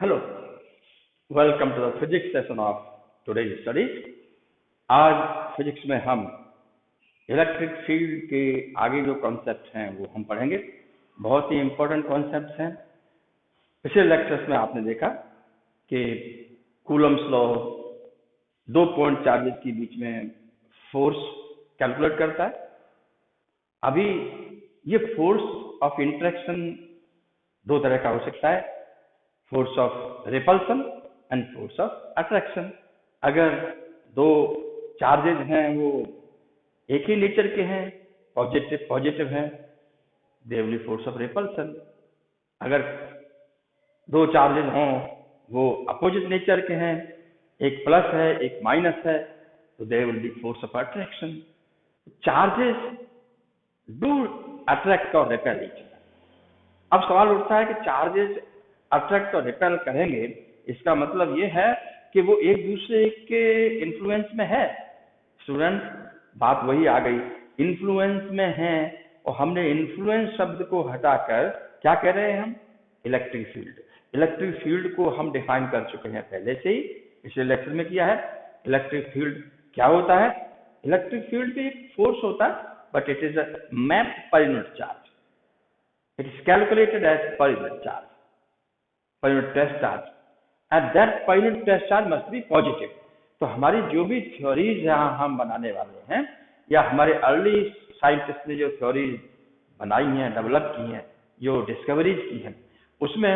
Hello, welcome to the physics session of today's study. आज फिजिक्स में हम इलेक्ट्रिक फील्ड के आगे जो कॉन्सेप्ट हैं वो हम पढ़ेंगे। बहुत ही इम्पोर्टेंट कॉन्सेप्ट्स हैं। पिछले लेक्चर्स में आपने देखा कि कूलम्स लॉ दो पॉइंट चार्जेस के बीच में फोर्स कैलकुलेट करता है। अभी ये फोर्स ऑफ इंटरेक्शन दो तरह का हो सकता है, force of repulsion and force of attraction. अगर दो चार्जेज हैं वो एक ही नेचर के हैं, पॉजिटिव पॉजिटिव हैं, they will be force of repulsion. अगर दो चार्जेज हों वो अपोजिट नेचर के हैं, एक प्लस है एक माइनस है, तो they will be force of attraction. Charges do attract और रिपेल ईच अदर। अब सवाल उठता है कि चार्जेस अट्रैक्ट और रिपेल करेंगे, इसका मतलब ये है कि वो एक दूसरे के इन्फ्लुएंस में है। स्टूडेंट, बात वही आ गई, इन्फ्लुएंस में है, और हमने इन्फ्लुएंस शब्द को हटाकर क्या कह रहे हैं हम? Electric field. इलेक्ट्रिक फील्ड को हम डिफाइन कर चुके हैं पहले से ही, पिछले लेक्चर में किया है। इलेक्ट्रिक फील्ड क्या होता है? इलेक्ट्रिक फील्ड भी एक फोर्स होता है, but it is a map per unit charge. It is calculated as per unit charge, per unit test charge, and that per unit test charge must be positive. तो हमारी जो भी theories यहाँ हम बनाने वाले हैं, या हमारे अर्ली साइंटिस्ट ने जो थ्योरीज बनाई हैं, डेवलप की हैं, जो डिस्कवरीज की हैं, उसमें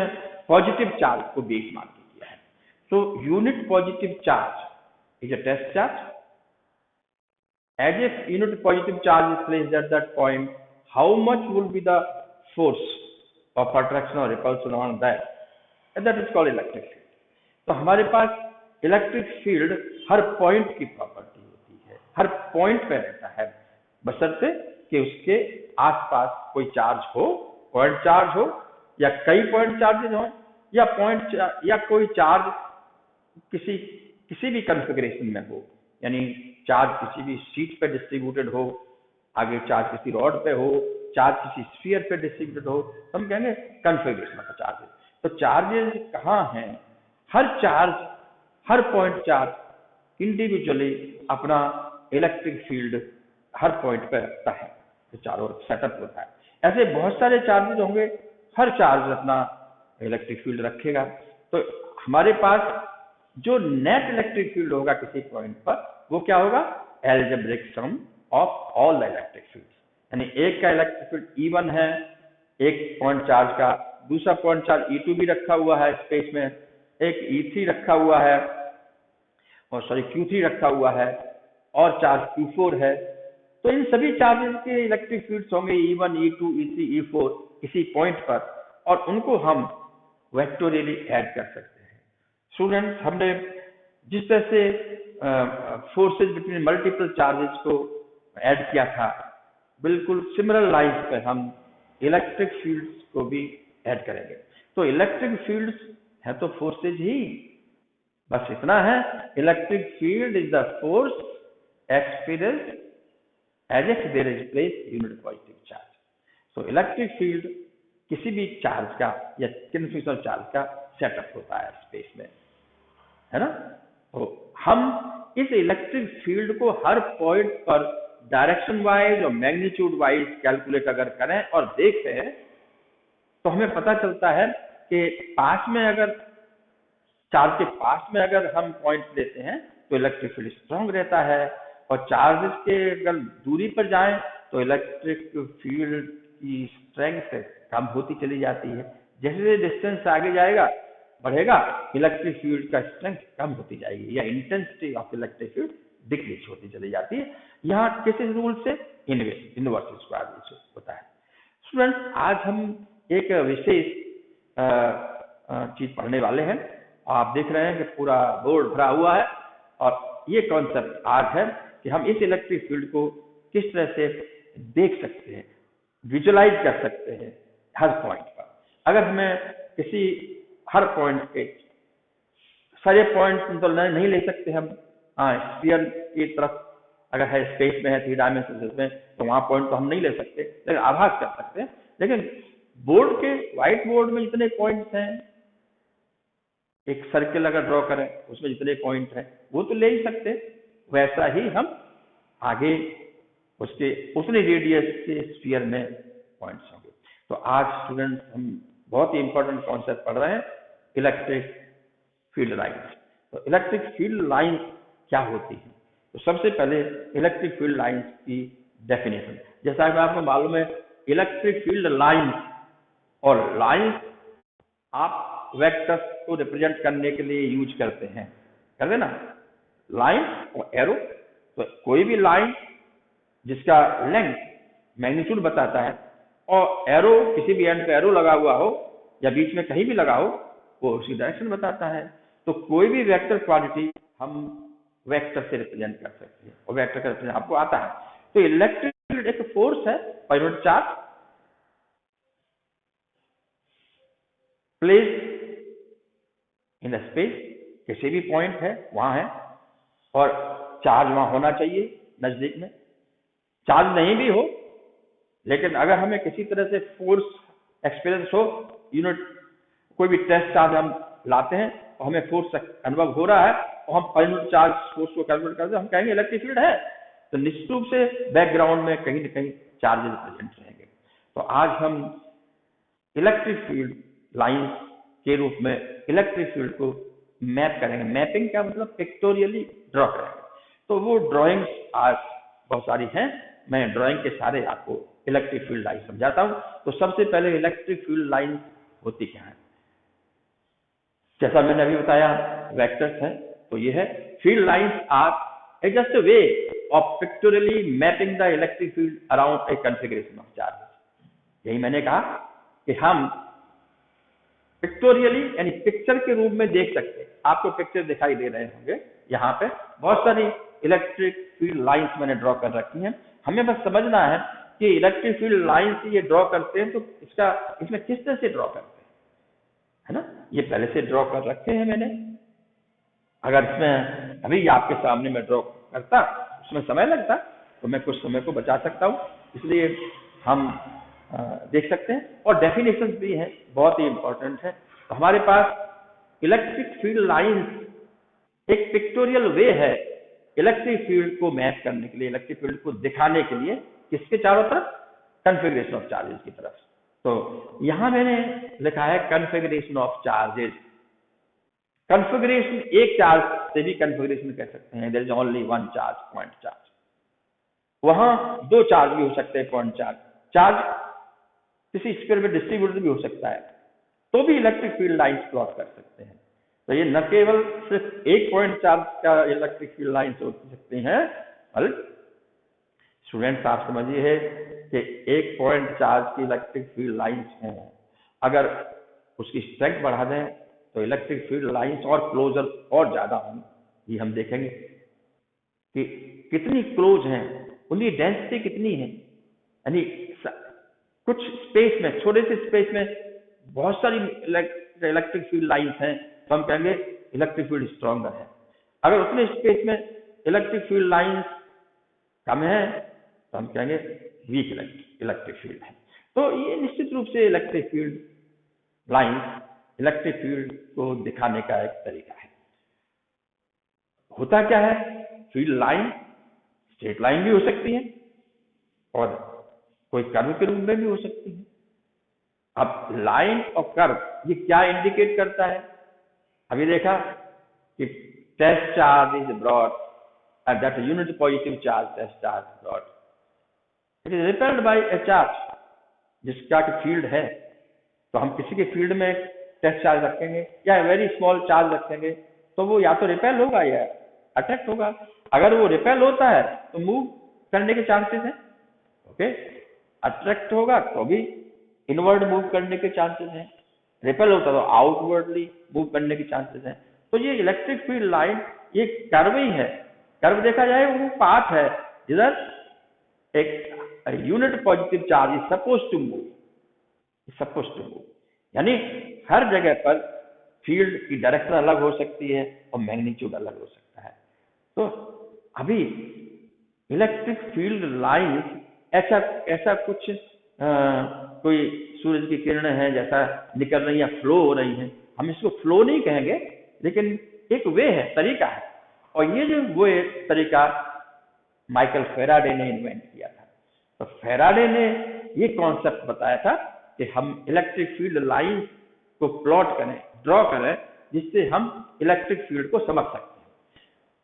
पॉजिटिव चार्ज को बेस मान के किया है। तो unit positive charge is a test charge. As if unit positive charge is placed at that point, how much will be the force of attraction or repulsion on that? And that is called electric field. तो हमारे पास electric field हर point की property होती है, हर point पे रहता है, बशर्ते कि उसके आसपास कोई चार्ज हो, पॉइंट चार्ज हो, या कई पॉइंट चार्जेज हो, या कोई चार्ज किसी भी कॉन्फ़िगरेशन में हो। यानी चार्ज किसी भी शीट पे डिस्ट्रीब्यूटेड हो, आगे चार्ज किसी रॉड पे हो, चार्ज किसी स्फीयर पे डिस्ट्रीब्यूटेड हो, तो हम कहेंगे कॉन्फ़िगरेशन ऑफ चार्जेस। तो चार्जेस कहाँ हैं? हर चार्ज, हर पॉइंट चार्ज इंडिविजुअली अपना इलेक्ट्रिक फील्ड हर पॉइंट पे रखता है, तो चारों ओर सेटअप होता है। ऐसे बहुत सारे चार्जेस होंगे, हर चार्ज अपना इलेक्ट्रिक फील्ड रखेगा। तो हमारे पास जो नेट इलेक्ट्रिक फील्ड होगा किसी पॉइंट पर, वो क्या होगा? Algebraic sum of all the electric field. यानी एक का इलेक्ट्रिक फील्ड E1 है, एक पॉइंट चार्ज का, दूसरा पॉइंट चार्ज E2 भी रखा हुआ है स्पेस में, एक E3 रखा हुआ है, और Q3 रखा हुआ है, और चार्ज Q4 है। तो इन सभी चार्जेस के इलेक्ट्रिक फील्ड्स होंगे E1, E2, E3, E4 किसी पॉइंट पर, और उनको हम वेक्टोरियली ऐड कर सकते हैं। स्टूडेंट्स, हमने जिस तरह से फोर्सेज बिटवीन मल्टीपल चार्जेस को ऐड किया था, बिल्कुल सिमिलर लाइंस पे हम इलेक्ट्रिक फील्ड्स को भी ऐड करेंगे। तो इलेक्ट्रिक फील्ड्स है तो फोर्सेज ही, बस इतना है, electric field is the force experience as if there is place unit positive charge. तो इलेक्ट्रिक फील्ड किसी भी चार्ज का या कन्फ्यूजन चार्ज का सेटअप होता है स्पेस में, है ना? तो हम इस इलेक्ट्रिक फील्ड को हर पॉइंट पर डायरेक्शन वाइज और मैग्नीट्यूड वाइज कैलकुलेट अगर करें और देखते हैं, तो हमें पता चलता है कि पास में अगर चार्ज के पास में अगर हम पॉइंट लेते हैं तो इलेक्ट्रिक फील्ड स्ट्रांग रहता है, और चार्जेस के अगर दूरी पर जाएं तो इलेक्ट्रिक फील्ड की स्ट्रेंथ कम होती चली जाती है। जैसे डिस्टेंस आगे जाएगा बढ़ेगा, इलेक्ट्रिक फील्ड का स्ट्रेंथ कम होती जाएगी, या intensity of electric field decrease होती चली जाती है। यहाँ किस रूल से? इनवर्स स्क्वायर रूल से होता है। स्टूडेंट्स, आज हम एक विशेष चीज पढ़ने वाले हैं। आप देख रहे हैं कि पूरा बोर्ड भरा हुआ है, और ये कॉन्सेप्ट आज है कि हम इस इलेक्ट्रिक फील्ड को किस तरह से देख सकते हैं, विजुअलाइज कर सकते हैं हर पॉइंट पर। अगर हमें किसी हर पॉइंट पे, सारे पॉइंट तो नहीं ले सकते हम, स्फीयर की तरफ अगर है, स्पेस में है, 3 डायमेंशन में, तो वहां पॉइंट तो हम नहीं ले सकते, लेकिन आभास कर सकते हैं। लेकिन बोर्ड के, व्हाइट बोर्ड में इतने पॉइंट्स हैं, एक सर्किल अगर ड्रॉ करें उसमें जितने पॉइंट हैं वो तो ले ही सकते, वैसा ही हम आगे उसके उतने रेडियस के स्फीयर में पॉइंट्स होंगे। तो आज स्टूडेंट्स हम बहुत ही इंपॉर्टेंट कॉन्सेप्ट पढ़ रहे हैं, इलेक्ट्रिक फील्ड लाइंस। तो इलेक्ट्रिक फील्ड लाइंस क्या होती है? तो सबसे पहले इलेक्ट्रिक फील्ड लाइंस की डेफिनेशन, जैसा कि आपको मालूम है इलेक्ट्रिक फील्ड लाइंस और लाइंस आप वेक्टर्स को रिप्रेजेंट करने के लिए यूज करते हैं, कर देना लाइन और एरो। तो कोई भी लाइन जिसका लेंथ मैग्नीट्यूड बताता है और एरो किसी भी एंड पे एरो लगा हुआ हो या बीच में कहीं भी लगा हो वो उसी डायरेक्शन बताता है। तो कोई भी वेक्टर क्वांटिटी हम वेक्टर से रिप्रेजेंट कर सकते हैं और वेक्टर का रिप्रेजेंट आपको आता है। तो इलेक्ट्रिक फील्ड एक फोर्स है, point charge place in space, किसी भी पॉइंट है वहां है और चार्ज वहां होना चाहिए नजदीक में। चार्ज नहीं भी हो लेकिन अगर हमें किसी तरह से फोर्स एक्सपीरियंस हो, यूनिट कोई भी टेस्ट चार्ज हम लाते हैं और हमें फोर्स अनुभव हो रहा है और हम पॉइंट चार्ज फोर्स को कैलकुलेट करते हैं, हम कहेंगे इलेक्ट्रिक फील्ड है। तो निश्चित रूप से बैकग्राउंड में कहीं न कहीं चार्जेस प्रेजेंट रहेंगे। तो आज हम इलेक्ट्रिक फील्ड लाइंस के रूप में इलेक्ट्रिक फील्ड को मैप करेंगे। मैपिंग क्या मतलब? पिक्टोरियली ड्रॉ करेंगे। तो वो ड्राइंग्स आज बहुत सारी हैं, मैं ड्राइंग के सारे आपको इलेक्ट्रिक फील्ड लाइन समझाता हूं। तो सबसे पहले इलेक्ट्रिक फील्ड लाइन होती क्या है? जैसा मैंने अभी बताया वेक्टर्स है, तो ये है field lines are just way of pictorially mapping the electric field around a configuration of charge. यही मैंने कहा कि हम पिक्टोरियली यानी पिक्चर के रूप में देख सकते हैं। आपको पिक्चर दिखाई दे रहे होंगे, यहाँ पे बहुत सारी इलेक्ट्रिक फील्ड लाइंस मैंने ड्रॉ कर रखी हैं। हमें बस समझना है कि इलेक्ट्रिक फील्ड लाइंस ये ड्रॉ करते हैं तो इसमें किस तरह से ड्रॉ करते हैं, है ना? ये पहले से ड्रॉ कर रखे हैं मैंने। अगर इसमें अभी आपके सामने मैं ड्रॉ करता उसमें समय लगता तो मैं कुछ समय को बचा सकता हूँ, इसलिए हम देख सकते हैं। और डेफिनेशन भी है, बहुत ही इंपॉर्टेंट है। तो हमारे पास इलेक्ट्रिक फील्ड लाइंस एक पिक्टोरियल वे है इलेक्ट्रिक फील्ड को मैप करने के लिए, इलेक्ट्रिक फील्ड को दिखाने के लिए, किसके चारों तरफ? कन्फिग्रेशन ऑफ चार्जेस की तरफ। तो यहां मैंने लिखा है कन्फिग्रेशन ऑफ चार्जेस। कन्फिग्रेशन एक चार्ज से भी कन्फिग्रेशन कह सकते हैं, there is only one charge, point charge. वहां दो चार्ज भी हो सकते हैं, पॉइंट चार्ज। चार्ज किसी स्फीयर में डिस्ट्रीब्यूटेड भी हो सकता है, तो भी इलेक्ट्रिक फील्ड लाइंस प्लॉट कर सकते हैं। तो ये न केवल सिर्फ एक पॉइंट चार्ज का इलेक्ट्रिक फील्ड लाइंस हो सकती हैं, बल्कि स्टूडेंट्स आप समझिए कि एक पॉइंट चार्ज की इलेक्ट्रिक फील्ड लाइंस हों, अगर उसकी स्ट्रेंथ बढ़ा दें तो इलेक्ट्रिक फील्ड लाइंस और क्लोजर और ज्यादा होंगी। ये हम देखेंगे कि कितनी क्लोज हैं, उनकी डेंसिटी कितनी है। यानी कुछ स्पेस में, छोटे से स्पेस में बहुत सारी इलेक्ट्रिक फील्ड लाइंस हैं, तो हम कहेंगे इलेक्ट्रिक फील्ड स्ट्रॉन्गर है। अगर उतने स्पेस में इलेक्ट्रिक फील्ड लाइंस कम है तो हम कहेंगे वीक इलेक्ट्रिक फील्ड है। तो ये निश्चित रूप से electric field lines electric field को दिखाने का एक तरीका है। होता क्या है? फील्ड लाइन स्ट्रेट लाइन भी हो सकती है और कोई कर्व के रूप में भी हो सकती है। अब लाइन और कर्व ये क्या इंडिकेट करता है? अभी देखा कि test charge is brought at that unit positive charge, test charge brought, it is repelled by a charge जिसका फील्ड है। तो हम किसी के फील्ड में टेस्ट चार्ज रखेंगे या वेरी स्मॉल चार्ज रखेंगे तो वो या तो रिपेल होगा या अट्रैक्ट होगा। अगर वो रिपेल होता है तो मूव करने के चांसेस हैं, ओके। अट्रैक्ट होगा तो भी इनवर्ड मूव करने के चांसेस हैं, रिपेल होता तो आउटवर्डली मूव करने के चांसेस हैं। तो ये इलेक्ट्रिक फील्ड लाइन ये कर्व ही है। कर्व देखा जाए वो पाथ है जिधर एक unit positive charge is suppose to move, यानी हर जगह पर फील्ड की डायरेक्शन अलग हो सकती है और मैग्नीट्यूड अलग हो सकता है। तो अभी इलेक्ट्रिक फील्ड लाइन ऐसा कुछ कोई सूरज की किरणें हैं जैसा निकल रही हैं, फ्लो हो रही हैं, हम इसको फ्लो नहीं कहेंगे, लेकिन एक वे है, तरीका है। और ये जो वो तरीका माइकल फेराडे ने इन्वेंट किया था। तो फेराडे ने ये कॉन्सेप्ट बताया था कि हम इलेक्ट्रिक फील्ड लाइन को प्लॉट करें, ड्रॉ करें, जिससे हम इलेक्ट्रिक फील्ड को समझ सकते हैं।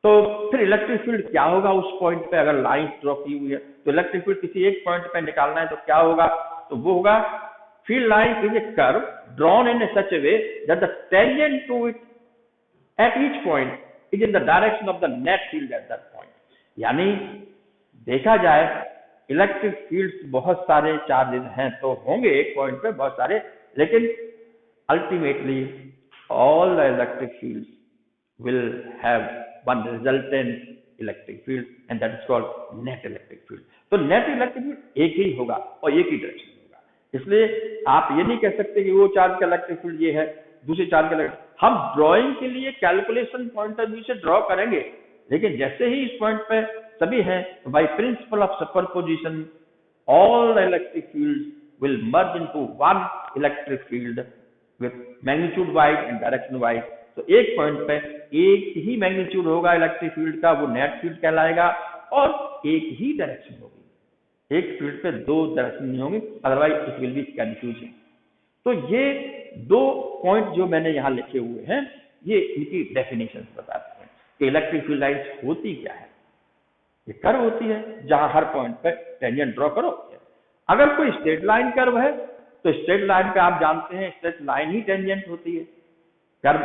तो फिर इलेक्ट्रिक फील्ड क्या होगा उस पॉइंट पे, अगर लाइन ड्रॉ की हुई है तो इलेक्ट्रिक फील्ड किसी एक पॉइंट पे निकालना है तो क्या होगा, तो वो होगा field line is a curve drawn in such a way that the tangent to it at each point is in the direction of the net field at that point. यानी देखा जाए इलेक्ट्रिक फील्ड्स बहुत सारे charges हैं तो होंगे एक point पे बहुत सारे, लेकिन ultimately all the electric fields will have one resultant electric field and that is called net electric field. तो net electric field एक ही होगा और एक ही डायरेक्शन होगा। इसलिए आप ये नहीं कह सकते कि वो चार्ज का इलेक्ट्रिक फील्ड ये है, दूसरे चार्ज का हम ड्राइंग के लिए कैलकुलेशन पॉइंट ऑफ व्यू से ड्रॉ करेंगे, लेकिन जैसे ही इस पॉइंट पे सभी हैं तो by principle of superposition all the electric fields will merge into one electric field with magnitude wise and direction wise। तो एक पॉइंट पे एक ही मैग्नीट्यूड होगा इलेक्ट्रिक फील्ड का, वो नेट फील्ड कहलाएगा, और एक ही डायरेक्शन होगी। एक फील्ड पे दो डायरेक्शन नहीं होंगी, otherwise it will be confusing. तो ये दो पॉइंट जो मैंने यहाँ लिखे हुए हैं, ये इनकी डेफिनेशन बताते हैं कि इलेक्ट्रिक फील्ड लाइन्स होती क्या है। ये कर्व होती है जहां हर पॉइंट पे टेंजेंट ड्रॉ करो। अगर कोई स्ट्रेट लाइन कर्व है तो स्ट्रेट लाइन पे आप जानते हैं स्ट्रेट लाइन ही टेंजेंट होती है। कर्व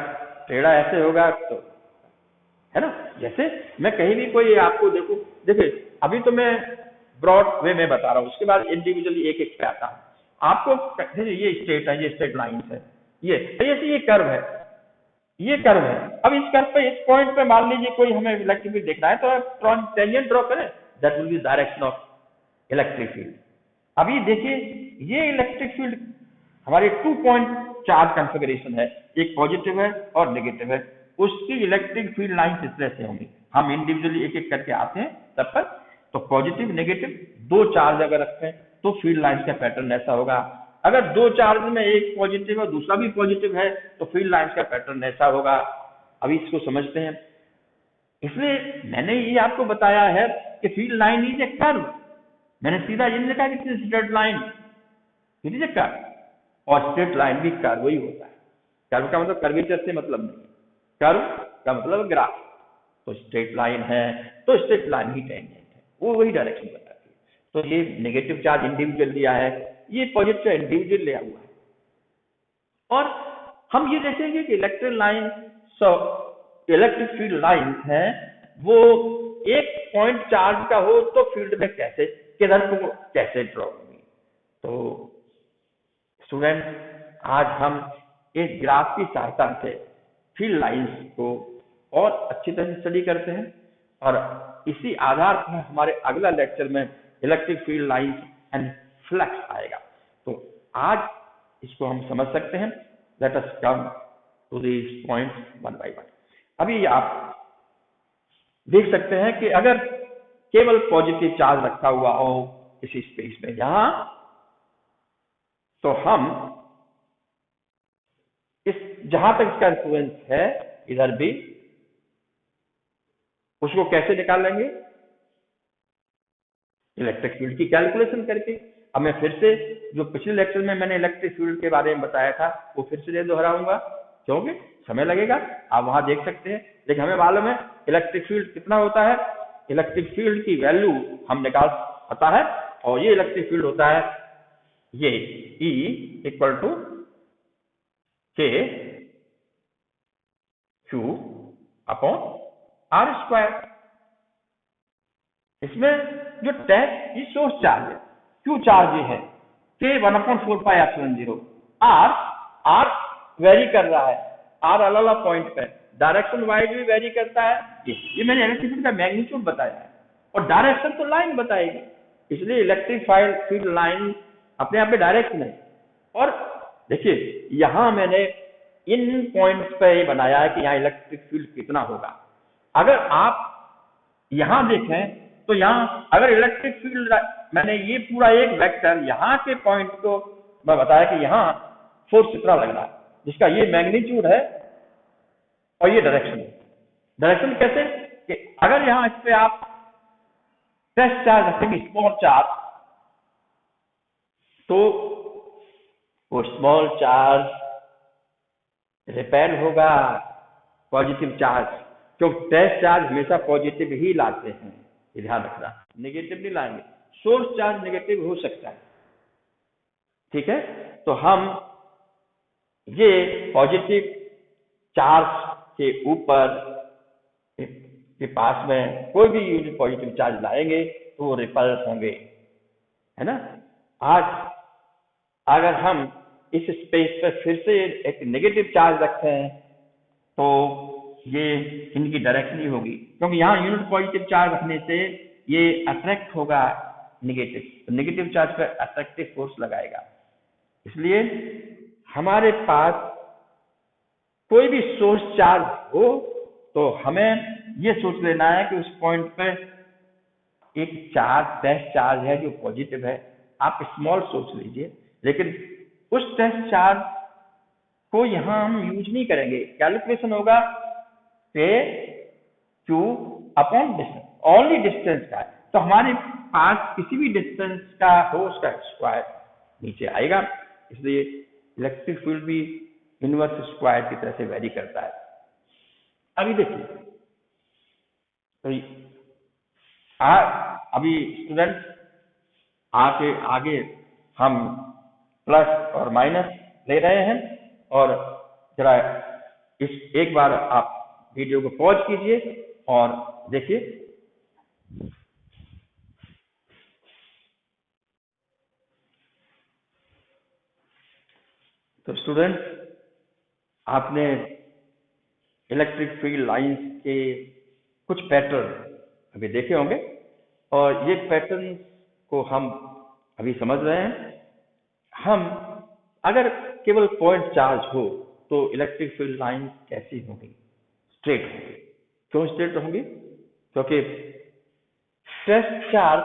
टेढ़ा ऐसे होगा तो है ना, जैसे मैं कहीं भी कोई आपको देखिए अभी तो मैं ब्रॉड वे में बता रहा हूँ, उसके बाद इंडिविजुअली एक एक पे आता हूँ। आपको ये स्ट्रेट है, ये स्ट्रेट लाइन है, ये कर्व है, ये कर्व है। अब इस कर्व पे इस पॉइंट पे मान लीजिए कोई हमें इलेक्ट्रिक फील्ड देखना है तो टेंजेंट ड्रॉ करें, that will be direction of electric field. अभी देखिए ये इलेक्ट्रिक फील्ड हमारे 2 पॉइंट चार्ज कॉन्फ़िगरेशन है, एक पॉजिटिव है और नेगेटिव है, उसकी इलेक्ट्रिक फील्ड लाइन इस तरह से होंगी। हम इंडिविजुअली एक एक करके आते हैं तब तक। तो पॉजिटिव नेगेटिव दो चार्ज अगर रखें तो फील्ड लाइन का पैटर्न ऐसा होगा। अगर दो चार्ज में एक पॉजिटिव है दूसरा भी पॉजिटिव है तो फील्ड लाइन का पैटर्न ऐसा होगा। अभी इसको समझते हैं। इसलिए मैंने ये आपको बताया है कि field line is a curve. मैंने सीधा ये नहीं लिखा कि straight line, it is a curve, और स्ट्रेट लाइन भी कर्व ही होता है। कर्व का मतलब कर्वेचर से मतलब नहीं, कर्व का मतलब ग्राफ। तो स्ट्रेट लाइन है तो स्ट्रेट लाइन ही टेंजेंट है, वो वही डायरेक्शन बताती है। तो ये नेगेटिव चार्ज इंडिविजुअल लिया है, ये पॉजिटिव इंडिविजुअल लिया हुआ है। और हम ये देखेंगे कि electric line electric field line है वो एक पॉइंट चार्ज का हो तो फील्ड में कैसे किधर को कैसे ड्रॉ होगी। तो स्टूडेंट आज हम एक ग्राफ की सहायता से फील्ड लाइंस को और अच्छी तरह से स्टडी करते हैं, और इसी आधार पर हमारे अगला लेक्चर में electric field lines and flux आएगा। तो आज इसको हम समझ सकते हैं। Let us come to these points one by one. अभी आप देख सकते हैं कि अगर केवल पॉजिटिव चार्ज रखा हुआ हो इसी स्पेस में यहां, तो हम इस जहां तक इसका इन्फ्लुएंस है इधर भी, उसको कैसे निकालेंगे? इलेक्ट्रिक फील्ड की कैलकुलेशन करके। अब मैं फिर से जो पिछले लेक्चर में मैंने इलेक्ट्रिक फील्ड के बारे में बताया था वो फिर से दोहराऊंगा, क्योंकि समय लगेगा, आप वहां देख सकते हैं। लेकिन हमें मालूम है इलेक्ट्रिक फील्ड कितना होता है। इलेक्ट्रिक फील्ड की वैल्यू हम निकाल पता है, और ये इलेक्ट्रिक फील्ड होता है ये E equal to K Q upon R square. इसमें जो टैग ये सोर्स चार्ज है, Q चार्ज ये है, K 1/4πε0। R वेरी कर रहा है, R अलग अलग पॉइंट पे डायरेक्शन वाइज भी वेरी करता है। ये मैंने इलेक्ट्रिक फील्ड का मैग्नीट्यूड बताया है, और डायरेक्शन तो लाइन बताएगी। इसलिए इलेक्ट्रिक फील्ड लाइन अपने आप में डायरेक्शन है। और देखिए यहां मैंने इन पॉइंट्स पे ये बनाया है कि यहाँ इलेक्ट्रिक फील्ड कितना होगा। अगर आप यहां देखें तो यहां अगर इलेक्ट्रिक फील्ड मैंने ये पूरा एक वेक्टर यहाँ के पॉइंट को मैं बताया कि यहाँ फोर्स कितना लग रहा है, जिसका ये मैग्नीट्यूड है और ये डायरेक्शन है। डायरेक्शन कैसे कि अगर यहाँ इस पे आप टेस्ट चार्ज रखेंगे स्मॉल चार्ज, तो वो स्मॉल चार्ज रिपेल होगा पॉजिटिव चार्ज, क्योंकि टेस्ट चार्ज हमेशा पॉजिटिव ही लाते हैं, ये ध्यान रखना, नेगेटिव नहीं लाएंगे। सोर्स चार्ज नेगेटिव हो सकता है, ठीक है। तो हम ये पॉजिटिव चार्ज के ऊपर के पास में कोई भी यूनिट पॉजिटिव चार्ज लाएंगे तो वो रिपल्स होंगे, है ना। आज अगर हम इस स्पेस पर फिर से एक नेगेटिव चार्ज रखते हैं तो ये इनकी डायरेक्शन ही होगी, क्योंकि यहाँ यूनिट पॉजिटिव चार्ज रखने से ये अट्रैक्ट होगा नेगेटिव, तो नेगेटिव चार्ज पर अट्रैक्टिव फोर्स लगाएगा। इसलिए हमारे पास कोई भी सोर्स चार्ज हो तो हमें ये सोच लेना है कि उस पॉइंट पे एक चार्ज टेस्ट चार्ज है जो पॉजिटिव है। आप स्मॉल सोच लीजिए, लेकिन उस टेस्ट चार्ज को यहाँ हम यूज नहीं करेंगे। कैलकुलेशन होगा के Q upon distance, only distance का है, तो हमारे पास किसी भी डिस्टेंस का हो उसका स्क्वायर नीचे आएगा। इसलिए इलेक्ट्रिक फील्ड भी इनवर्स स्क्वायर की तरह से वेरी करता है। अभी देखिए, तो अभी स्टूडेंट आगे हम प्लस और माइनस ले रहे हैं, और जरा एक बार आप वीडियो को पॉज कीजिए और देखिए। तो स्टूडेंट, आपने इलेक्ट्रिक फील्ड लाइंस के कुछ पैटर्न अभी देखे होंगे, और ये पैटर्न को हम अभी समझ रहे हैं। हम अगर केवल पॉइंट चार्ज हो तो इलेक्ट्रिक फील्ड लाइन कैसी होंगी? स्ट्रेट होंगी। क्यों स्ट्रेट होंगी? क्योंकि टेस्ट चार्ज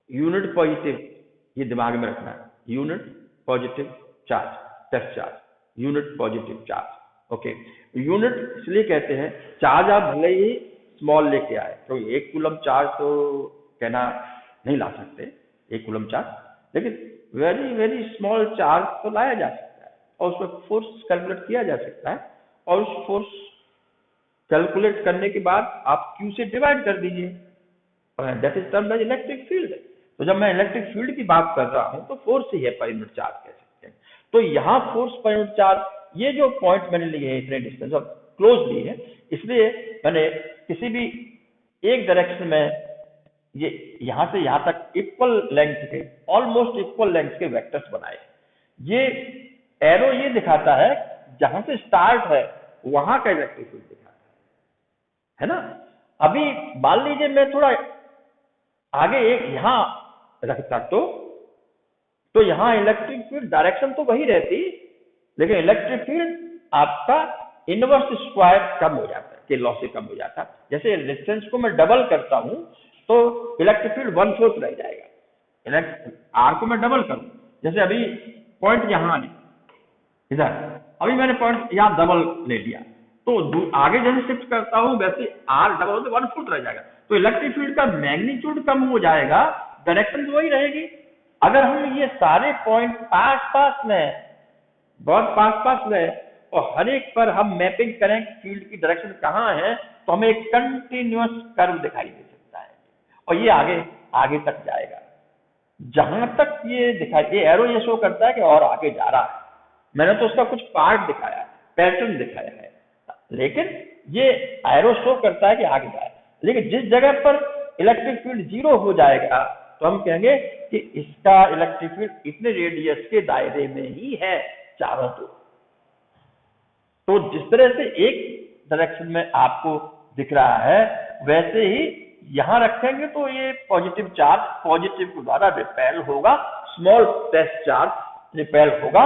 यूनिट पॉजिटिव, ये दिमाग में रखना है, unit positive charge, test charge unit positive charge. Okay, unit इसलिए कहते हैं, चार्ज आप भले ही स्मॉल लेके आए, तो 1 कूलम चार्ज तो कहना नहीं ला सकते, 1 कूलम चार्ज, लेकिन वेरी वेरी स्मॉल चार्ज तो लाया जा सकता है, और उसमें फोर्स कैलकुलेट किया जा सकता है, और उस फोर्स कैलकुलेट करने के बाद आप Q से डिवाइड कर दीजिए, that is termed as electric field. तो जब मैं इलेक्ट्रिक फील्ड की बात कर रहा हूं तो फोर्स ही है पर यूनिट चार्ज कह सकते हैं। तो यहाँ फोर्स पर यूनिट चार्ज, ये जो पॉइंट मैंने लिए है इतने डिस्टेंस और क्लोज लिए है, इसलिए मैंने किसी भी एक डायरेक्शन में ये यहां से यहां तक इक्वल लेंथ के, ऑलमोस्ट इक्वल लेंथ के वेक्टर्स बनाए। ये एरो ये दिखाता है जहां से स्टार्ट है वहां का इलेक्ट्रिक फील्ड दिखाता है ना। अभी मान लीजिए मैं थोड़ा आगे एक यहां रखता तो यहां इलेक्ट्रिक फील्ड डायरेक्शन तो वही रहती, लेकिन इलेक्ट्रिक फील्ड आपका इनवर्स स्क्वायर कम हो जाता है, के लॉ से कम हो जाता है। जैसे डिस्टेंस को मैं डबल करता हूं तो इलेक्ट्रिक फील्ड 1/4 रह जाएगा। आर को मैं डबल करूं, जैसे अभी पॉइंट यहां इधर, अभी मैंने पॉइंट यहां डबल ले लिया, तो आगे जैसे शिफ्ट करता हूं वैसे आर डबल होते 1/4 रह जाएगा। तो इलेक्ट्रिक फील्ड का मैग्नीट्यूड कम हो जाएगा, डायरेक्शन तो वही रहेगी। अगर हम ये सारे पॉइंट पास पास में, बहुत पास पास में, और हर एक पर हम मैपिंग करें फील्ड की डायरेक्शन कहाँ है, तो हमें एक कंटिन्यूअस कर्व दिखाई दे सकता है, और ये आगे तक जाएगा। जहां तक ये दिखाई, ये एरो ये शो करता है कि और आगे जा रहा है। मैंने तो उसका कुछ पार्ट दिखाया है, पैटर्न दिखाया है, लेकिन ये एरो शो करता है कि आगे जाए। लेकिन जिस जगह पर इलेक्ट्रिक फील्ड 0 हो जाएगा तो हम कहेंगे कि इसका इलेक्ट्रिक फील्ड इतने रेडियस के दायरे में ही है चारों तरफ। तो जिस तरह से एक डायरेक्शन में आपको दिख रहा है, वैसे ही यहां रखेंगे तो ये पॉजिटिव चार्ज पॉजिटिव के द्वारा रिपेल होगा, स्मॉल टेस्ट चार्ज रिपेल होगा,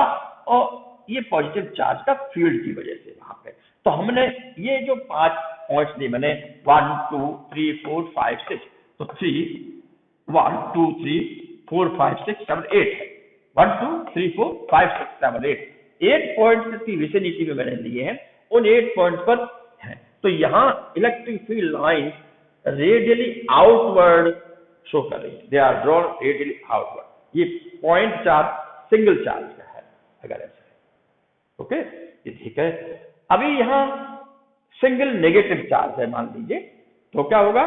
और ये पॉजिटिव चार्ज का फील्ड की वजह से वहां पे। तो हमने ये जो 5 पॉइंट्स लिए, मैंने 1 2 3 4 5 6, तो 1 2 3 4 5 6 7 8 है, 1 2 3 4 5 6 7 8। 8 पॉइंट्स की विसिनिटी में मैंने लिए हैं, उन 8 पॉइंट्स पर हैं। तो यहाँ electric field line radially outward show कर रही है, they are drawn radially outward. ये पॉइंट चार्ज सिंगल चार्ज का है अगर ऐसा है, ओके, ये ठीक है। अभी यहाँ सिंगल नेगेटिव चार्ज है मान लीजिए, तो क्या होगा,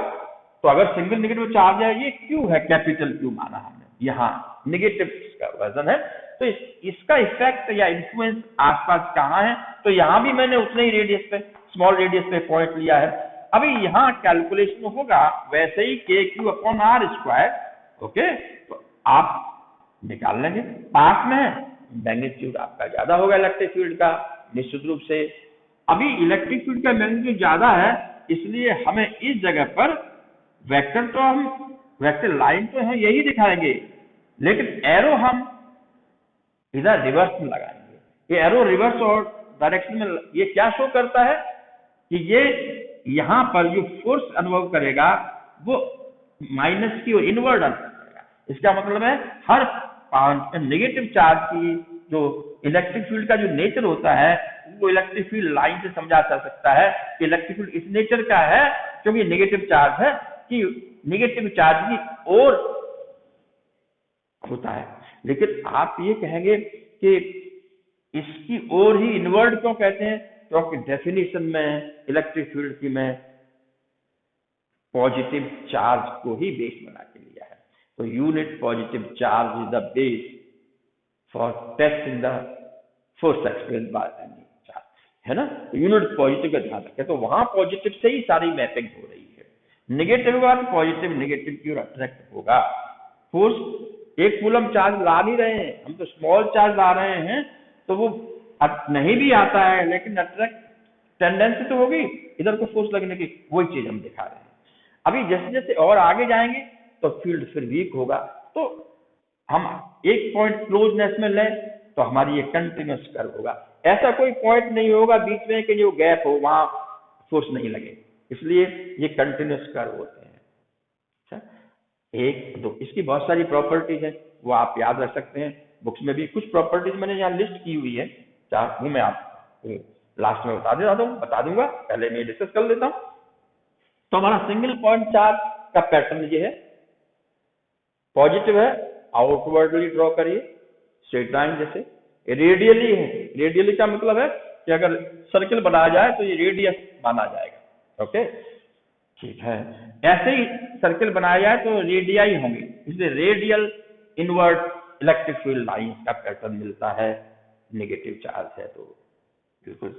तो अगर सिंगल नेगेटिव चार्ज है, ये क्यू है, कैपिटल क्यू माना हमने, यहाँ नेगेटिव का वर्जन है, तो इसका इफेक्ट या इन्फ्लुएंस आसपास कहाँ है, तो यहाँ भी मैंने उतने ही रेडियस पे, स्मॉल रेडियस पे पॉइंट लिया है। अभी यहाँ कैलकुलेशन होगा वैसे ही K Q upon R square, okay, तो आप निकाल लेंगे, पास में है, मैग्नीट्यूड आपका ज्यादा होगा इलेक्ट्रिक फील्ड का निश्चित रूप से। अभी इलेक्ट्रिक फील्ड का मैग्नीट्यूड ज्यादा है, इसलिए हमें इस जगह पर वेक्टर, तो हम वेक्टर लाइन तो है यही दिखाएंगे, लेकिन एरो हम इधर रिवर्स में लगाएंगे। ये एरो रिवर्स और डायरेक्शन में, ये क्या शो करता है कि ये यहाँ पर जो फोर्स अनुभव करेगा वो माइनस की और इनवर्ड अनुभव करेगा। इसका मतलब है हर नेगेटिव चार्ज की जो इलेक्ट्रिक फील्ड का जो नेचर होता है वो इलेक्ट्रिक फील्ड लाइन से समझा जा सकता है कि इलेक्ट्रिक फील्ड इस नेचर का है क्योंकि नेगेटिव चार्ज है, कि नेगेटिव चार्ज की ओर होता है। लेकिन आप ये कहेंगे कि इसकी ओर ही इनवर्ड क्यों कहते हैं, क्योंकि डेफिनेशन में इलेक्ट्रिक फील्ड की में पॉजिटिव चार्ज को ही बेस बना के लिया है। तो unit positive charge is the base for testing the force expressed by any charge, है ना। यूनिट पॉजिटिव का ध्यान रखें, तो वहां पॉजिटिव से ही सारी मैपिंग हो रही है। नेगेटिव का पॉजिटिव नेगेटिव की ओर अट्रैक्ट होगा। फोर्स एक कूलम चार्ज ला नहीं रहे हैं, हम तो स्मॉल चार्ज ला रहे हैं, तो वो नहीं भी आता है लेकिन अट्रैक्ट टेंडेंसी तो होगी इधर को फोर्स लगने की, वही चीज हम दिखा रहे हैं। अभी जैसे जैसे और आगे जाएंगे तो फील्ड फिर वीक होगा। तो हम एक पॉइंट क्लोजनेस में लें तो हमारी ये कंटिन्यूस कर्व होगा, ऐसा कोई पॉइंट नहीं होगा बीच में कि जो गैप हो वहां फोर्स नहीं लगे, इसलिए ये कंटिन्यूस कर्व होते हैं। अच्छा, एक दो, इसकी बहुत सारी प्रॉपर्टीज है, वो आप याद रख सकते हैं, बुक्स में भी कुछ प्रॉपर्टीज मैंने यहाँ लिस्ट की हुई है, वो मैं आप लास्ट में बता दूंगा, पहले मैं डिस्कस कर लेता हूं। तो हमारा सिंगल पॉइंट चार्ज का पैटर्न ये है, पॉजिटिव है, आउटवर्डली ड्रॉ करिए स्ट्रेट लाइन जैसे, रेडियली है, रेडियली का मतलब है कि अगर सर्किल बनाया जाए तो ये रेडियस माना जाएगा, ओके, ठीक है। ऐसे ही सर्किल बनाया जाए तो रेडियाई होंगे, इसलिए radial inward electric field line का पैटर्न मिलता है, नेगेटिव चार्ज है तो बिल्कुल।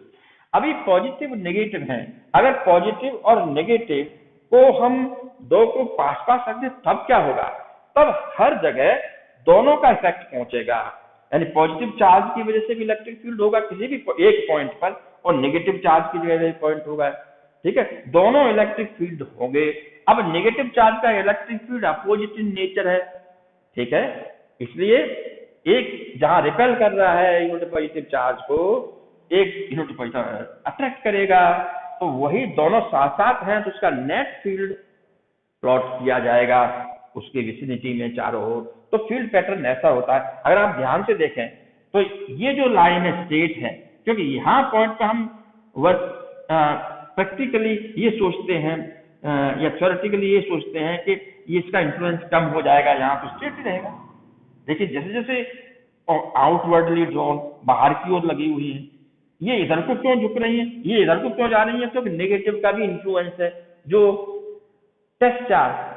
अभी पॉजिटिव नेगेटिव है, अगर पॉजिटिव और नेगेटिव को हम दो को पास पास रख दें तब क्या होगा, तब हर जगह दोनों का इफेक्ट पहुंचेगा, यानी पॉजिटिव चार्ज की वजह से भी इलेक्ट्रिक फील्ड होगा किसी भी एक पॉइंट पर, और नेगेटिव चार्ज की वजह से पॉइंट होगा, ठीक है, दोनों इलेक्ट्रिक फील्ड होंगे। अब नेगेटिव चार्ज का electric field opposite in nature है, ठीक है, इसलिए एक जहां रिपेल कर रहा है यूनिट पॉजिटिव चार्ज को, एक यूनिट पॉजिटिव अट्रैक्ट करेगा, तो वही दोनों साथ साथ हैं, तो उसका नेट फील्ड प्लॉट किया जाएगा उसके विसिनिटी में चारों ओर। तो फील्ड पैटर्न ऐसा होता है, अगर आप ध्यान से देखें तो ये जो लाइन है स्ट्रेट है, क्योंकि यहाँ पॉइंट पर हम प्रैक्टिकली ये सोचते हैं या थ्योरेटिकली ये सोचते हैं कि ये इसका इन्फ्लुएंस कम हो जाएगा, यहाँ तो स्ट्रेट ही रहेगा। देखिए जैसे जैसे आउटवर्डली ड्रॉन बाहर की ओर लगी हुई है, ये इधर को क्यों झुक रही है, ये इधर को क्यों जा रही है, क्योंकि नेगेटिव का भी इन्फ्लुएंस है जो टेस्ट चार्ज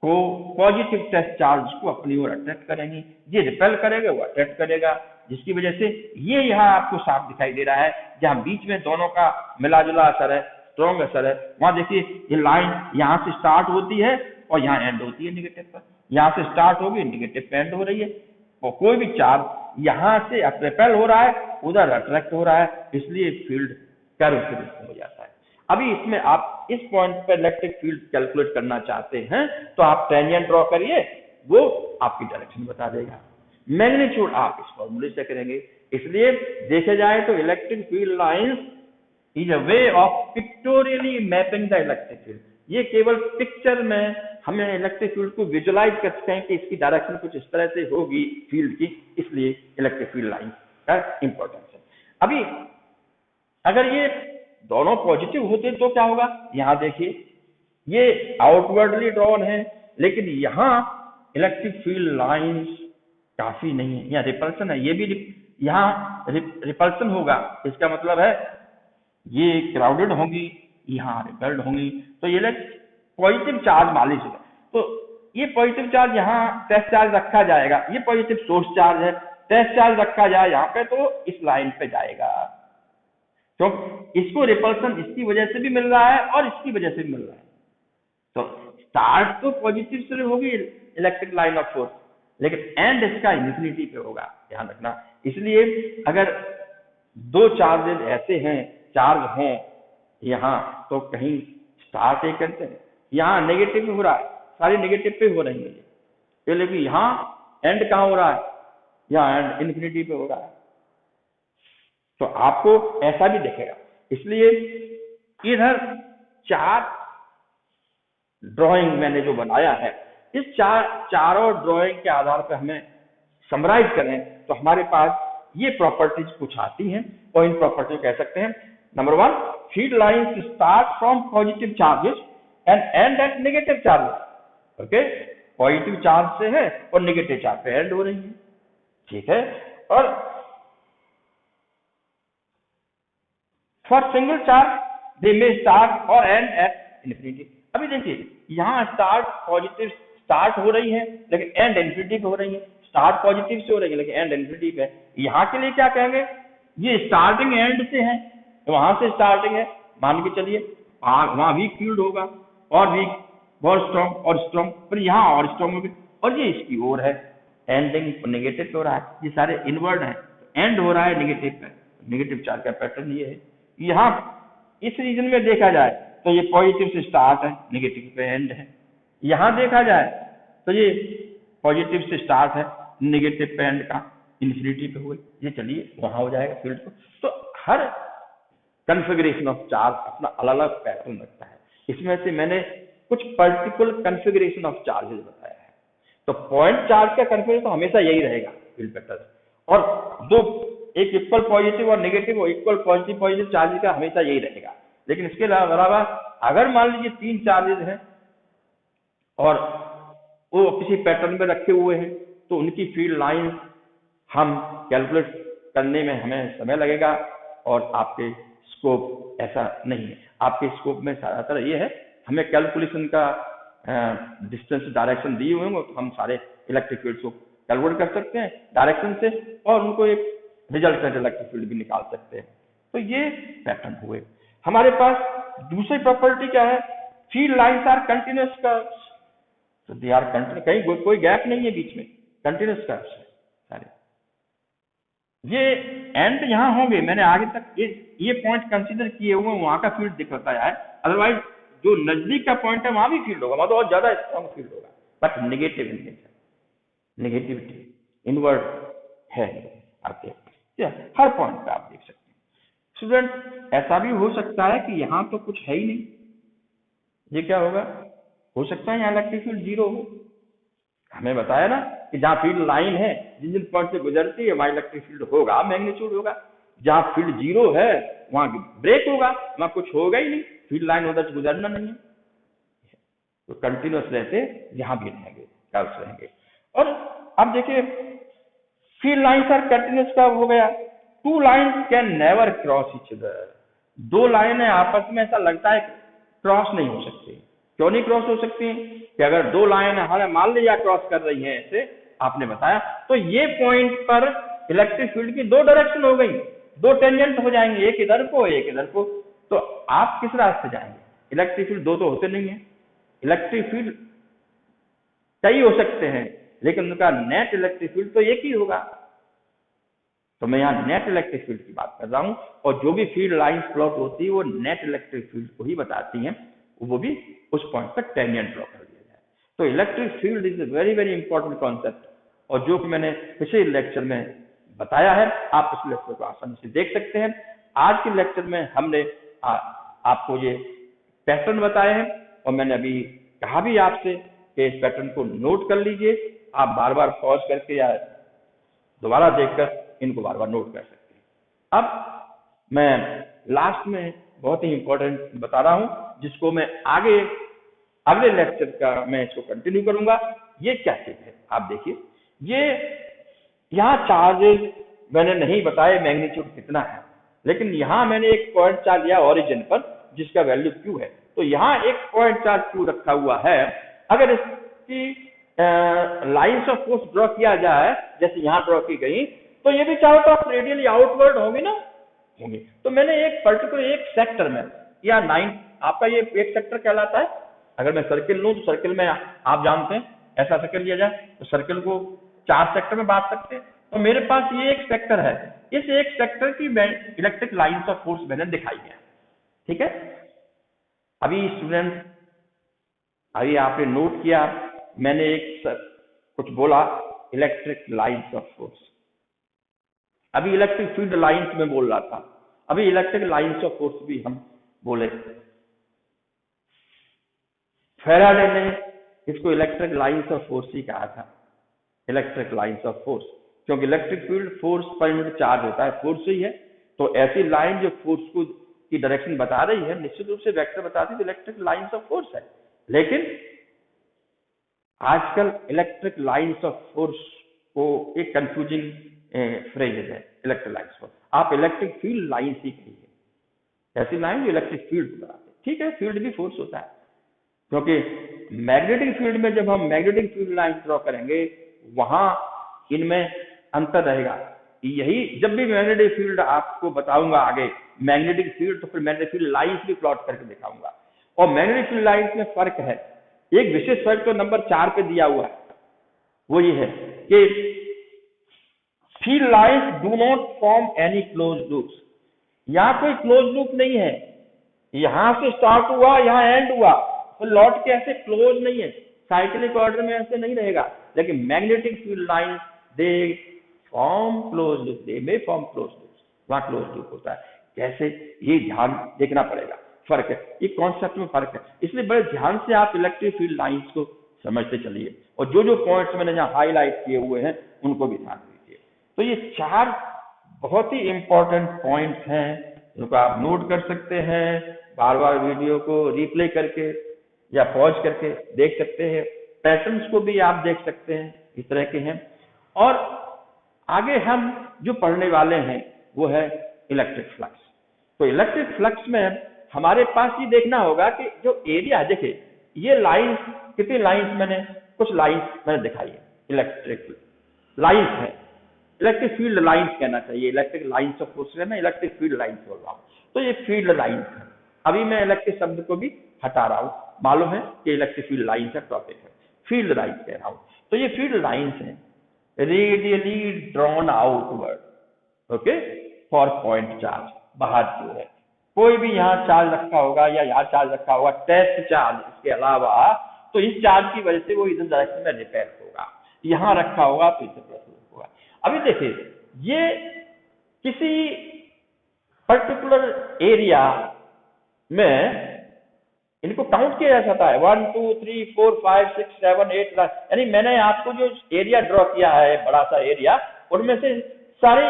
को, पॉजिटिव टेस्ट चार्ज को अपनी ओर अट्रैक्ट करेंगे, ये रिपेल करेगा वो अट्रैक्ट करेगा, जिसकी वजह से ये यहाँ आपको साफ दिखाई दे रहा है, जहां बीच में दोनों का मिला जुला असर है, स्ट्रॉन्ग असर है, वहां देखिए ये लाइन यहाँ से स्टार्ट होती है और यहाँ एंड होती है नेगेटिव पर, यहाँ से स्टार्ट होगी नेगेटिव पे एंड हो रही है, और कोई भी चार्ज यहाँ से रिपेल हो रहा है उधर अट्रैक्ट हो रहा है, इसलिए फील्ड कर्व से हो जाता है। अभी इसमें आप इस पॉइंट पर इलेक्ट्रिक फील्ड कैलकुलेट करना चाहते हैं तो आप टेंजेंट ड्रॉ करिए, वो आपकी डायरेक्शन बता देगा। मैग्नीट्यूड आप इस फॉर्मूले से करेंगे, इसलिए देखे जाए तो electric field lines is a way of pictorially mapping the electric field. ये केवल पिक्चर में हमें इलेक्ट्रिक फील्ड को विजुअलाइज कर सकते हैं कि इसकी डायरेक्शन कुछ इस तरह से होगी फील्ड की, इसलिए इलेक्ट्रिक फील्ड लाइन का इंपॉर्टेंस। अभी अगर ये दोनों पॉजिटिव होते तो क्या होगा, यहाँ देखिए ये आउटवर्डली ड्रॉन है, लेकिन यहाँ इलेक्ट्रिक फील्ड लाइंस काफी नहीं है, यहाँ रिपल्सन है, ये भी यहाँ रिपल्सन होगा, इसका मतलब है ये क्राउडेड होंगी, यहाँ रिपेल्ड होंगी, तो ये पॉजिटिव चार्ज मालिश होगा। तो ये पॉजिटिव चार्ज यहाँ टेस्ट चार्ज रखा जाएगा, ये पॉजिटिव सोर्स चार्ज है, टेस्ट चार्ज रखा जाए यहाँ पे तो इस लाइन पे जाएगा, तो इसको रिपल्सन इसकी वजह से भी मिल रहा है और इसकी वजह से भी मिल रहा है। तो स्टार्ट तो पॉजिटिव से होगी इलेक्ट्रिक लाइन ऑफ फोर्स, लेकिन एंड इसका इन्फिनिटी पे होगा, ध्यान रखना। इसलिए अगर दो चार्जेस ऐसे हैं, चार्ज हैं यहाँ, तो कहीं स्टार्ट एक करते हैं, यहाँ नेगेटिव हो रहा है, सारी नेगेटिव पे हो रही है, लेकिन यहाँ एंड कहाँ हो रहा है, यहाँ एंड इन्फिनिटी पे हो रहा है, तो आपको ऐसा भी दिखेगा। इसलिए इधर चार ड्राइंग मैंने जो बनाया है, इस चारों ड्राइंग के आधार पर हमें समराइज करें तो हमारे पास ये प्रॉपर्टीज कुछ आती हैं, और इन प्रॉपर्टी कह सकते हैं, number 1, field lines start from positive charges and end at negative charges. Okay, positive charge से है और नेगेटिव चार्ज पे एंड हो रही है, ठीक है। और for single charge they may start और एंड एट इन्फिनिटी। अभी देखिए यहाँ स्टार्ट पॉजिटिव स्टार्ट हो रही है, लेकिन एंड इन्फिनिटी पे हो रही है, स्टार्ट पॉजिटिव से हो रही है लेकिन एंड इन्फिनिटी पे। यहाँ के लिए क्या कहेंगे, ये स्टार्टिंग एंड से है, तो वहां से स्टार्टिंग है, मान के चलिए वहां वीक फील्ड होगा और वीक बहुत स्ट्रॉन्ग और स्ट्रॉन्ग, पर यहाँ और स्ट्रॉन्ग होगी, और ये इसकी ओर है, एंडिंग नेगेटिव पे हो रहा है, ये सारे इनवर्ड है, एंड हो रहा है नेगेटिव पे, नेगेटिव चार्ज का पैटर्न ये है। यहाँ इस रीजन में देखा जाए तो ये पॉजिटिव से स्टार्ट है, नेगेटिव पे एंड है। यहाँ देखा जाए तो ये पॉजिटिव से स्टार्ट है, नेगेटिव पे एंड का इन्फिनिटी पे हुए, ये चलिए वहां हो जाएगा फील्ड को। तो हर कन्फिगरेशन ऑफ चार्ज अपना अलग अलग पैटर्न रखता है, इसमें से मैंने कुछ पर्टिकुलर कन्फिगरेशन ऑफ चार्जेस बताया है। तो पॉइंट चार्ज का कन्फिगरेशन तो हमेशा यही रहेगा फील्ड पैटर्न, और दो एक इक्वल पॉजिटिव और नेगेटिव और इक्वल पॉजिटिव पॉजिटिव चार्जेस का हमेशा यही रहेगा। लेकिन इसके अलावा अगर मान लीजिए 3 चार्जेस हैं और वो किसी पैटर्न में रखे हुए हैं, तो उनकी फील्ड लाइन हम कैलकुलेट करने में हमें समय लगेगा, और आपके स्कोप ऐसा नहीं है। आपके स्कोप में ज्यादातर ये है, हमें कैलकुलेशन का डिस्टेंस डायरेक्शन दिए हुए हैं, तो हम सारे इलेक्ट्रिक फील्ड को कैलकुलेट कर सकते हैं डायरेक्शन से, और उनको एक रिजल्टेंट इलेक्ट्रिक फील्ड भी निकाल सकते हैं। तो ये पैटर्न हुए। हमारे पास दूसरी प्रॉपर्टी क्या है, field lines are continuous curves, तो दे आर कंटिन्यूअस, कहीं कोई गैप नहीं है बीच में, कंटिन्यूअस कर्व्स है सारे। ये एंड यहाँ होंगे, मैंने आगे तक ये पॉइंट कंसीडर किए हुए, वहां का फील्ड दिखता है, अदरवाइज जो नजदीक का पॉइंट है वहां भी फील्ड होगा, वहां तो और ज्यादा स्ट्रॉन्ग फील्ड होगा, but negative in nature, negativity inward है। आप देखते हर पॉइंट पे आप देख सकते हैं। स्टूडेंट ऐसा भी हो सकता है कि यहाँ तो कुछ है ही नहीं, ये क्या होगा, हो सकता है यहाँ इलेक्ट्रिक फील्ड 0 हो। हमें बताया ना कि जहाँ फील्ड लाइन है, जिन जिन पॉइंट से गुजरती है वहां इलेक्ट्रिक फील्ड होगा, मैग्नीट्यूड होगा। जहाँ फील्ड 0 है वहां ब्रेक होगा, वहां कुछ होगा ही नहीं, फील्ड लाइन उधर से गुजरना नहीं है, तो कंटिन्यूअस रहते यहाँ भी रहेंगे, कर्व्स रहेंगे। और अब देखिए फील्ड लाइंस आर कंटिन्यूअस कब हो गया, 2 lines can never cross each other, 2 लाइनें आपस में ऐसा लगता है क्रॉस नहीं हो सकती। क्यों नहीं क्रॉस हो सकती, कि अगर 2 लाइन हमें मान लीजिए क्रॉस कर रही है ऐसे, आपने बताया, तो ये पॉइंट पर इलेक्ट्रिक फील्ड की 2 डायरेक्शन हो गई, 2 टेंजेंट हो जाएंगे, एक इधर को एक इधर को, तो आप किस रास्ते जाएंगे, इलेक्ट्रिक फील्ड 2 तो होते नहीं है, इलेक्ट्रिक फील्ड कई हो सकते हैं, लेकिन उनका नेट इलेक्ट्रिक फील्ड तो एक ही होगा। तो मैं यहाँ नेट इलेक्ट्रिक फील्ड की बात कर रहा हूँ, और जो भी फील्ड लाइंस प्लॉट होती है वो नेट इलेक्ट्रिक फील्ड को ही बताती हैं, वो भी उस पॉइंट पर टेंजेंट ड्रॉ कर दिया जाए। तो electric field is a very very important concept, और जो कि मैंने पिछले लेक्चर में बताया है, आप उस लेक्चर को आसानी से देख सकते हैं। आज के लेक्चर में हमने आपको ये पैटर्न बताए हैं, और मैंने अभी कहा भी आपसे कि इस पैटर्न को नोट कर लीजिए, आप बार बार पॉज करके या दोबारा देखकर इनको बार बार नोट कर सकते हैं। अब मैं लास्ट में बहुत ही इंपॉर्टेंट बता रहा हूं, जिसको मैं आगे अगले लेक्चर का मैं इसको कंटिन्यू करूंगा। ये क्या चीज है आप देखिए, ये यहाँ चार्जेस मैंने नहीं बताया मैग्नीट्यूड कितना है, लेकिन यहाँ मैंने एक पॉइंट चार्ज लिया ओरिजिन पर जिसका वैल्यू क्यू है। तो यहाँ एक पॉइंट चार्ज क्यू रखा हुआ है। अगर इसकी लाइन्स ऑफ फोर्स ड्रॉ किया जाए जैसे यहाँ ड्रॉ की गई, तो ये भी चाहो तो आप रेडियली आउटवर्ड होंगे ना, होंगे। तो मैंने एक पर्टिकुलर एक सेक्टर में या 9 आपका ये एक सेक्टर कहलाता है। अगर मैं सर्किल लूं तो सर्किल में आप जानते हैं ऐसा सर्किल लिया जाए तो सर्किल को 4 सेक्टर में बांट सकते हैं। तो मेरे पास ये एक सेक्टर है, इस एक सेक्टर की इलेक्ट्रिक लाइन्स ऑफ फोर्स मैंने दिखाई है। ठीक है, अभी स्टूडेंट, अभी आपने नोट किया मैंने एक कुछ बोला इलेक्ट्रिक लाइन्स ऑफ फोर्स। अभी इलेक्ट्रिक फील्ड लाइन्स में बोल रहा था, अभी इलेक्ट्रिक लाइन्स ऑफ फोर्स भी हम बोले। फैराडे ने इसको इलेक्ट्रिक लाइन्स ऑफ फोर्स ही कहा था, इलेक्ट्रिक लाइन्स ऑफ फोर्स, क्योंकि electric field force per unit charge होता है, फोर्स ही है। तो ऐसी लाइन जो फोर्स को की डायरेक्शन बता रही है, निश्चित रूप से वेक्टर बताती है, तो इलेक्ट्रिक लाइन्स ऑफ फोर्स है। लेकिन आजकल इलेक्ट्रिक लाइन्स ऑफ फोर्स को एक कंफ्यूजिंग फ्रेज है इलेक्ट्रिक लाइन्स फोर्स। आप इलेक्ट्रिक फील्ड लाइन ही कहिए, ऐसी लाइन जो इलेक्ट्रिक फील्ड बताते हैं। ठीक है, फील्ड भी फोर्स होता है, क्योंकि मैग्नेटिक फील्ड में जब हम मैग्नेटिक फील्ड लाइन ड्रॉ करेंगे वहां इनमें अंतर रहेगा। यही जब भी मैग्नेटिक फील्ड आपको बताऊंगा आगे मैग्नेटिक फील्ड, तो फिर मैग्नेटिक फील्ड लाइन्स भी प्लॉट करके दिखाऊंगा। और मैग्नेटिक फील्ड लाइन्स में फर्क है, एक विशेष फर्क तो नंबर 4 पे दिया हुआ है, वो ये है कि field lines do not form any close loops. यहाँ कोई क्लोज लूप नहीं है, यहां से स्टार्ट हुआ यहां एंड हुआ तो लौट के ऐसे क्लोज नहीं है, साइक्लिक ऑर्डर में ऐसे नहीं रहेगा। लेकिन magnetic field line they form close loop, they may form close loop, वहां क्लोज लूप होता है। कैसे, ये ध्यान देखना पड़ेगा, फर्क है, ये कॉन्सेप्ट में फर्क है। इसलिए बड़े ध्यान से आप इलेक्ट्रिक फील्ड लाइन्स को समझते चलिए, और जो जो पॉइंट्स मैंने यहाँ हाईलाइट किए हुए हैं उनको भी ध्यान दीजिए। तो ये 4 बहुत ही इंपॉर्टेंट पॉइंट्स हैं, जिनको आप नोट कर सकते हैं, बार बार वीडियो को रिप्ले करके या पॉज करके देख सकते हैं। पैटर्न्स को भी आप देख सकते हैं, इस तरह के हैं। और आगे हम जो पढ़ने वाले हैं वो है इलेक्ट्रिक फ्लक्स। तो इलेक्ट्रिक फ्लक्स में हमारे पास ये देखना होगा कि जो एरिया है, देखिए ये लाइन, कितनी लाइन्स मैंने, कुछ लाइन्स मैंने दिखाई है, इलेक्ट्रिक लाइन्स है, इलेक्ट्रिक फील्ड लाइन्स कहना चाहिए, इलेक्ट्रिक लाइन्स ऑफ फोर्स है, मैं इलेक्ट्रिक फील्ड लाइन्स बोल रहा हूँ। तो ये फील्ड लाइन्स है, अभी मैं इलेक्ट्रिक शब्द को भी हटा रहा हूँ, मालूम है कि इलेक्ट्रिक फील्ड लाइन्स का टॉपिक है, फील्ड लाइन्स कह रहा हूँ। तो ये फील्ड लाइन्स है radially drawn outward, okay, for point charge, बाहर की है। कोई भी यहाँ चार्ज रखा होगा या यहाँ चार्ज रखा होगा, टेस्ट चार्ज इसके अलावा, तो इस चार्ज की वजह से वो इधर डायरेक्शन में रिपेल होगा, यहाँ रखा होगा तो इधर प्लस होगा। अभी देखिए ये किसी पर्टिकुलर एरिया में इनको काउंट किया जा सकता है, 1 2 3 4 5 6 7 8, यानी मैंने आपको जो एरिया ड्रॉ किया है बड़ा सा एरिया, उनमें से सारी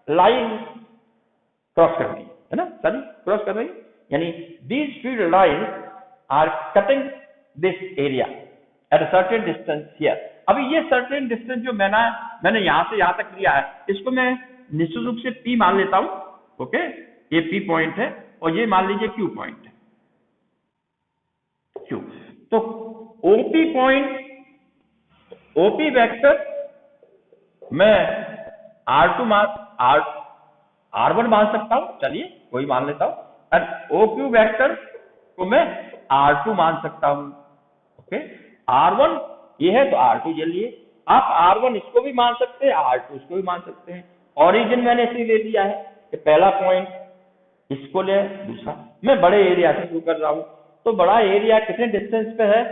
लाइन क्रॉस कर रही है ना, सारी क्रॉस कर रही, यानी these field line are cutting this area at a certain distance here. अभी ये सर्टेन डिस्टेंस जो मैंने यहां से यहां तक लिया है, इसको मैं निश्चित रूप से P मान लेता हूं, ओके, ये P पॉइंट है और ये मान लीजिए Q पॉइंट है, Q। तो OP पॉइंट, OP वेक्टर मैं R1 मान सकता हूं, चलिए कोई मान लेता हूं, और OQ वेक्टर को मैं R2 मान सकता हूं, ओके। R1 ये है तो R2 ये लिए, आप R1 इसको भी मान सकते हैं, R2 इसको भी मान सकते हैं। ओरिजिन मैंने इसे ले लिया है कि पहला पॉइंट इसको ले, दूसरा मैं बड़े एरिया से शुरू कर रहा हूं, तो बड़ा एरिया कितने डिस्टेंस पे है,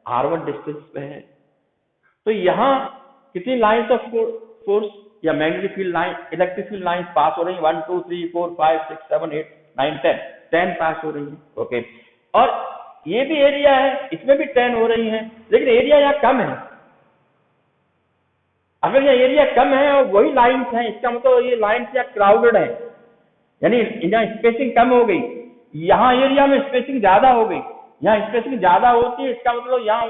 R1 डिस्टेंस पे है। तो यहाँ कितनी लाइन्स ऑफ फोर्स या magnetic field line, electric field line पास हो रही है, 1 2 3 4 5 6 7 8 9 10 पास हो रही है, ओके। और ये भी एरिया है, इसमें भी 10 हो रही है, लेकिन एरिया यहाँ कम है। अगर ये एरिया कम है और वही लाइन्स हैं, इसका मतलब ये लाइन्स या क्राउडेड है, यानी यहाँ स्पेसिंग कम हो गई, यहाँ एरिया में स्पेसिंग ज्यादा हो गई, यहाँ स्पेसिंग ज्यादा होती है, इसका मतलब यहाँ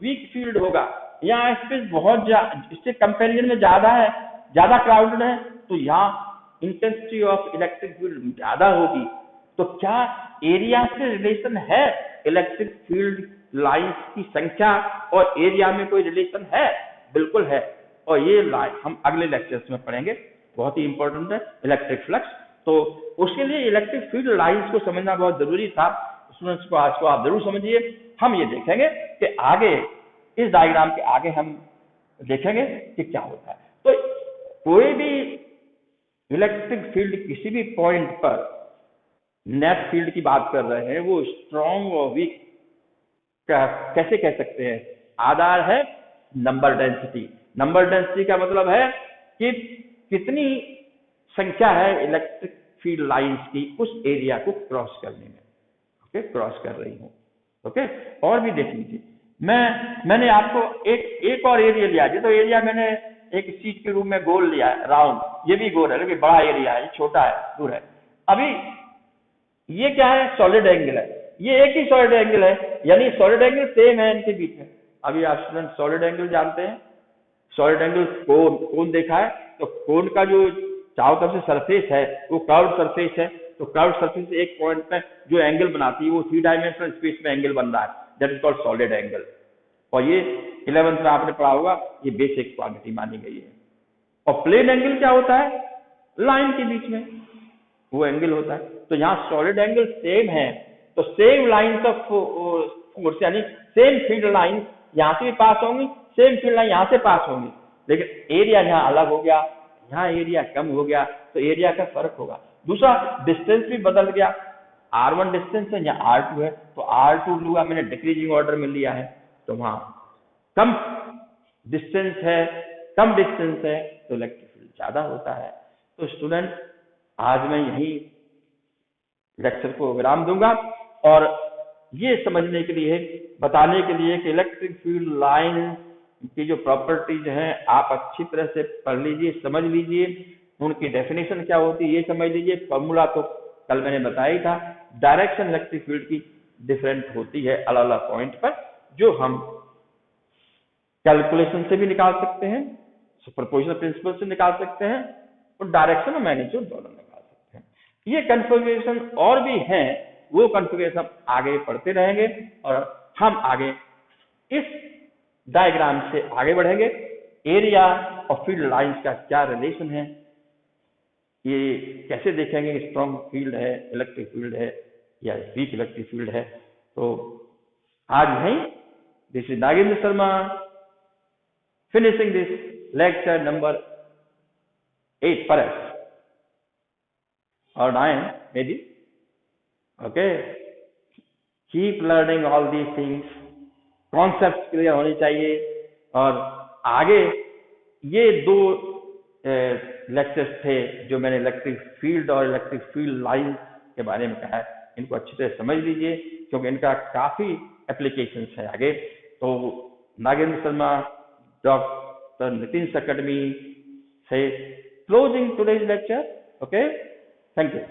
वीक फील्ड होगा, यहाँ स्पेस बहुत इससे कंपेरिजन में ज्यादा है, ज्यादा क्राउडेड है, तो यहाँ इंटेंसिटी ऑफ इलेक्ट्रिक फील्ड ज्यादा होगी। तो क्या एरिया से रिलेशन है इलेक्ट्रिक फील्ड लाइन्स की संख्या और एरिया में कोई रिलेशन है? बिल्कुल है, और ये हम अगले लेक्चर्स में पढ़ेंगे, बहुत ही इंपॉर्टेंट है इलेक्ट्रिक फ्लक्स। तो उसके लिए इलेक्ट्रिक फील्ड लाइन्स को समझना बहुत जरूरी था। स्टूडेंट्स को आज को आप जरूर समझिए। हम ये देखेंगे कि आगे इस डायग्राम के आगे हम देखेंगे कि क्या होता है। तो कोई भी इलेक्ट्रिक फील्ड किसी भी पॉइंट पर नेट फील्ड की बात कर रहे हैं, वो स्ट्रॉन्ग और वीक कैसे कह सकते हैं? आधार है नंबर डेंसिटी। नंबर डेंसिटी का मतलब है कि कितनी संख्या है इलेक्ट्रिक फील्ड लाइंस की उस एरिया को क्रॉस करने में। ओके, क्रॉस कर रही हूं। ओके, और भी देख लीजिए, मैंने आपको एक और एरिया लिया, जी तो एरिया मैंने एक शीट के रूप में गोल लिया है, राउंड। ये भी गोल है लेकिन बड़ा एरिया है, ये छोटा है, दूर है। अभी ये क्या है? सॉलिड एंगल है। ये एक ही सॉलिड एंगल है, यानी सॉलिड एंगल सेम है इनके बीच में। अभी आप स्टूडेंट सॉलिड एंगल जानते हैं? सॉलिड एंगल कोन देखा है, तो कोन का जो चारों तरफ से सरफेस है वो कर्व्ड सरफेस है। तो कर्व्ड सरफेस से एक पॉइंट पे जो एंगल बनाती है वो 3 डायमेंशनल स्पेस में एंगल बन रहा है, that is called solid angle. और ये 11th में आपने पढ़ा होगा, ये बेसिक क्वांटिटी मानी गई है। और प्लेन एंगल क्या होता है? लाइन के बीच में वो एंगल होता है। तो यहाँ सॉलिड एंगल सेम है, तो सेम लाइन्स ऑफ फोर्स यानी सेम फील्ड लाइन यहाँ से भी पास होंगी, सेम फील्ड लाइन यहाँ से पास होंगी, लेकिन एरिया यहाँ अलग हो गया, यहाँ एरिया कम हो गया, तो एरिया का फर्क होगा। दूसरा, डिस्टेंस भी बदल गया। R1 डिस्टेंस है, यहाँ R2 है, तो R2 लूंगा मैंने डिक्रीजिंग ऑर्डर में लिया है, तो वहां कम डिस्टेंस है, कम डिस्टेंस है तो इलेक्ट्रिक फील्ड ज्यादा होता है। तो स्टूडेंट, आज मैं यही लेक्चर को विराम दूंगा, और ये समझने के लिए, बताने के लिए कि इलेक्ट्रिक फील्ड लाइन की जो प्रॉपर्टीज हैं आप अच्छी तरह से पढ़ लीजिए, समझ लीजिए, उनकी डेफिनेशन क्या होती है ये समझ लीजिए। फॉर्मूला तो कल मैंने बताया ही था। डायरेक्शन इलेक्ट्रिक फील्ड की डिफरेंट होती है अलग अलग पॉइंट पर, जो हम कैलकुलेशन से भी निकाल सकते हैं, सुपरपोजिशन प्रिंसिपल से निकाल सकते हैं, और डायरेक्शन और मैग्नीट्यूड दोनों निकाल सकते हैं। ये कन्फिगरेशन और भी हैं, वो कन्फिगरेशन आगे पढ़ते रहेंगे, और हम आगे इस डायग्राम से आगे बढ़ेंगे। एरिया और फील्ड लाइंस का क्या रिलेशन है, ये कैसे देखेंगे, स्ट्रॉन्ग फील्ड है, इलेक्ट्रिक फील्ड है या वीक इलेक्ट्रिक फील्ड है। तो आज नहीं, this is Nagendra Sharma finishing this lecture number 8 perhaps or 9 maybe. Okay, keep learning all these things, concepts clear होनी चाहिए। और आगे ये दो लेक्चर्स थे जो मैंने इलेक्ट्रिक फील्ड और इलेक्ट्रिक फील्ड लाइन के बारे में कहा है, इनको अच्छी तरह समझ लीजिए क्योंकि इनका काफी एप्लीकेशंस है आगे। तो Nagendra Sharma Dr. Nitin's Academy say closing today's lecture. Okay, thank you.